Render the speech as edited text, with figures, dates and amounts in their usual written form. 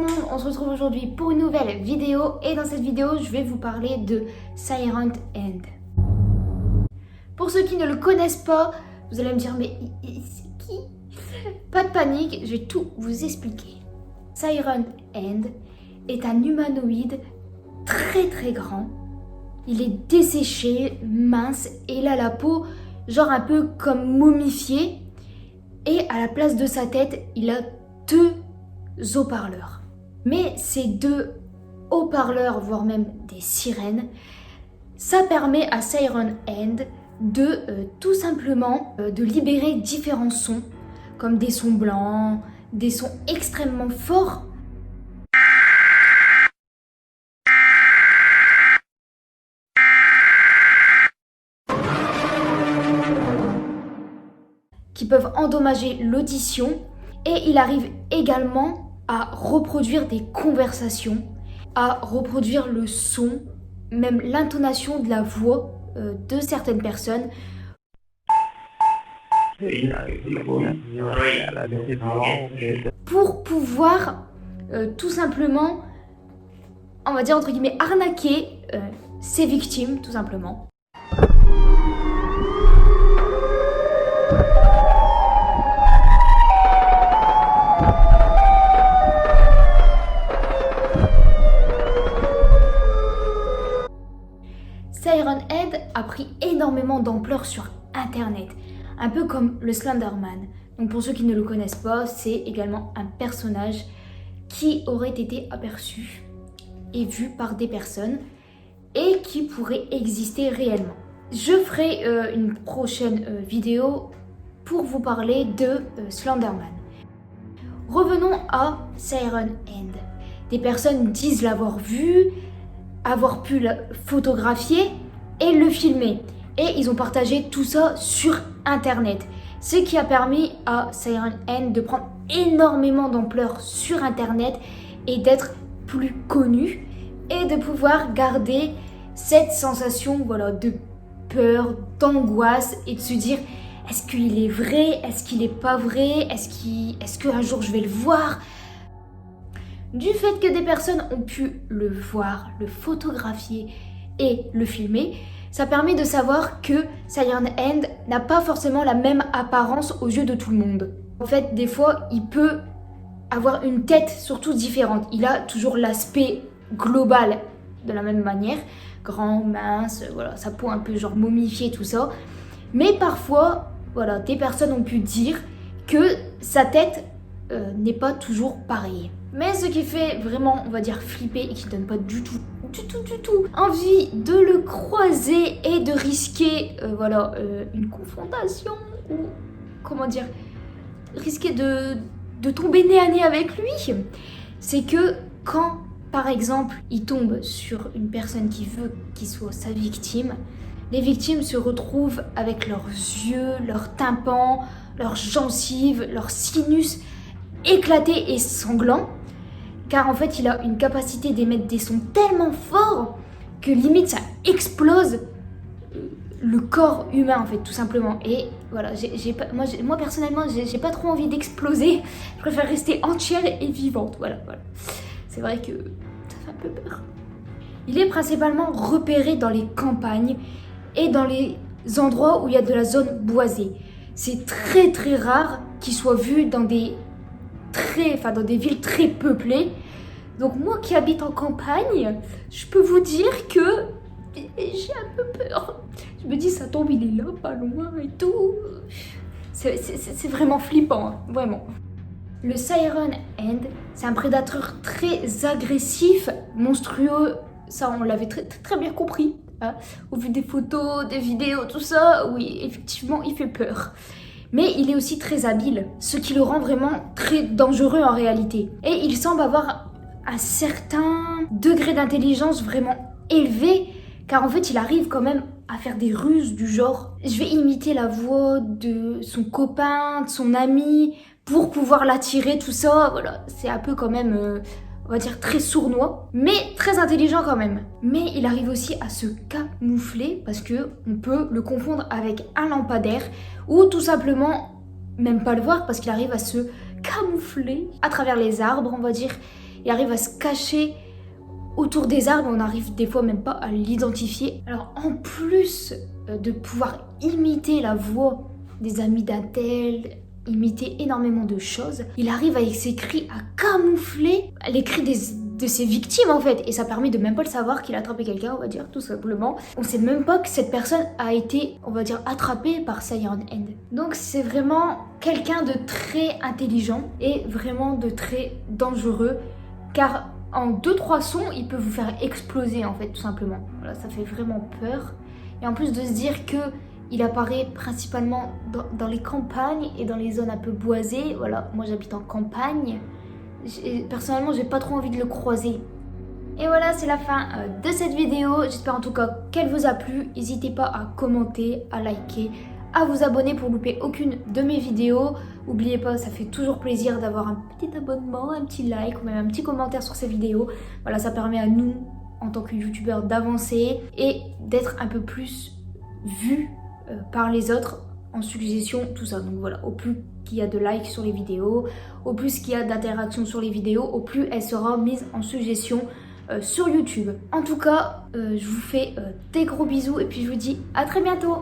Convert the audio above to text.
le monde, on se retrouve aujourd'hui pour une nouvelle vidéo et dans cette vidéo je vais vous parler de Siren Head. Pour ceux qui ne le connaissent pas, vous allez me dire mais c'est qui? Pas de panique, je vais tout vous expliquer. Siren Head est un humanoïde très grand, il est desséché, mince et il a la peau genre un peu comme momifiée et à la place de sa tête il a deux haut-parleurs. Mais ces deux haut-parleurs, voire même des sirènes, ça permet à Siren Head de tout simplement de libérer différents sons, comme des sons blancs, des sons extrêmement forts, qui peuvent endommager l'audition. Et il arrive également à reproduire des conversations, à reproduire le son, même l'intonation de la voix de certaines personnes. Pour pouvoir tout simplement, on va dire entre guillemets, arnaquer ses victimes, tout simplement. Siren Head a pris énormément d'ampleur sur internet, un peu comme le Slenderman. Donc pour ceux qui ne le connaissent pas, c'est également un personnage qui aurait été aperçu et vu par des personnes et qui pourrait exister réellement. Je ferai une prochaine vidéo pour vous parler de Slenderman. Revenons à Siren Head. Des personnes disent l'avoir vu, avoir pu le photographier et le filmer. Et ils ont partagé tout ça sur internet. Ce qui a permis à Siren Head de prendre énormément d'ampleur sur internet et d'être plus connu et de pouvoir garder cette sensation de peur, d'angoisse et de se dire est-ce qu'il est vrai, est-ce qu'il est pas vrai, est-ce qu'un jour je vais le voir. Du fait que des personnes ont pu le voir, le photographier et le filmer, ça permet de savoir que Siren Head n'a pas forcément la même apparence aux yeux de tout le monde. En fait, des fois, il peut avoir une tête surtout différente. Il a toujours l'aspect global de la même manière, grand, mince, sa peau un peu genre momifiée, tout ça. Mais parfois, des personnes ont pu dire que sa tête n'est pas toujours pareille. Mais ce qui fait vraiment, on va dire, flipper et qui donne pas du tout envie de le croiser et de risquer une confrontation ou risquer de tomber nez à nez avec lui, c'est que quand par exemple il tombe sur une personne qui veut qu'il soit sa victime, les victimes se retrouvent avec leurs yeux, leurs tympans, leurs gencives, leurs sinus éclatés et sanglants, car en fait il a une capacité d'émettre des sons tellement forts que limite ça explose le corps humain en fait, tout simplement. Et voilà, moi personnellement j'ai pas trop envie d'exploser, je préfère rester entière et vivante, voilà. C'est vrai que ça fait un peu peur. Il est principalement repéré dans les campagnes et dans les endroits où il y a de la zone boisée. C'est très rare qu'il soit vu dans des villes très peuplées. Donc moi qui habite en campagne, je peux vous dire que j'ai un peu peur. Je me dis ça tombe, il est là, pas loin et tout. C'est vraiment flippant, hein, vraiment. Le Siren Head, c'est un prédateur très agressif, monstrueux. Ça, on l'avait très bien compris. Hein. Au vu des photos, des vidéos, tout ça, oui, effectivement, il fait peur. Mais il est aussi très habile, ce qui le rend vraiment très dangereux en réalité. Et il semble avoir un certain degré d'intelligence vraiment élevé, car en fait il arrive quand même à faire des ruses du genre je vais imiter la voix de son copain, de son ami pour pouvoir l'attirer, tout ça, c'est un peu quand même on va dire très sournois, mais très intelligent quand même. Mais il arrive aussi à se camoufler parce que on peut le confondre avec un lampadaire ou tout simplement même pas le voir parce qu'il arrive à se camoufler à travers les arbres, on va dire. Il arrive à se cacher autour des arbres, on n'arrive des fois même pas à l'identifier. Alors en plus de pouvoir imiter la voix des amis d'Adèle, imiter énormément de choses, il arrive avec ses cris à camoufler les cris de ses victimes en fait, et ça permet de même pas le savoir qu'il a attrapé quelqu'un, on va dire, tout simplement. On sait même pas que cette personne a été, on va dire, attrapée par Siren End. Donc c'est vraiment quelqu'un de très intelligent et vraiment de très dangereux, car en 2-3 sons, il peut vous faire exploser en fait, tout simplement. Voilà, ça fait vraiment peur. Et en plus de se dire que il apparaît principalement dans les campagnes et dans les zones un peu boisées. Voilà, moi j'habite en campagne. Personnellement, j'ai pas trop envie de le croiser. Et voilà, c'est la fin de cette vidéo. J'espère en tout cas qu'elle vous a plu. N'hésitez pas à commenter, à liker, à vous abonner pour louper aucune de mes vidéos. N'oubliez pas, ça fait toujours plaisir d'avoir un petit abonnement, un petit like ou même un petit commentaire sur ces vidéos. Voilà, ça permet à nous, en tant que youtubeurs, d'avancer et d'être un peu plus vus par les autres en suggestion, tout ça. Donc voilà, au plus qu'il y a de likes sur les vidéos, au plus qu'il y a d'interactions sur les vidéos, au plus elle sera mise en suggestion sur YouTube. En tout cas, je vous fais des gros bisous et puis je vous dis à très bientôt.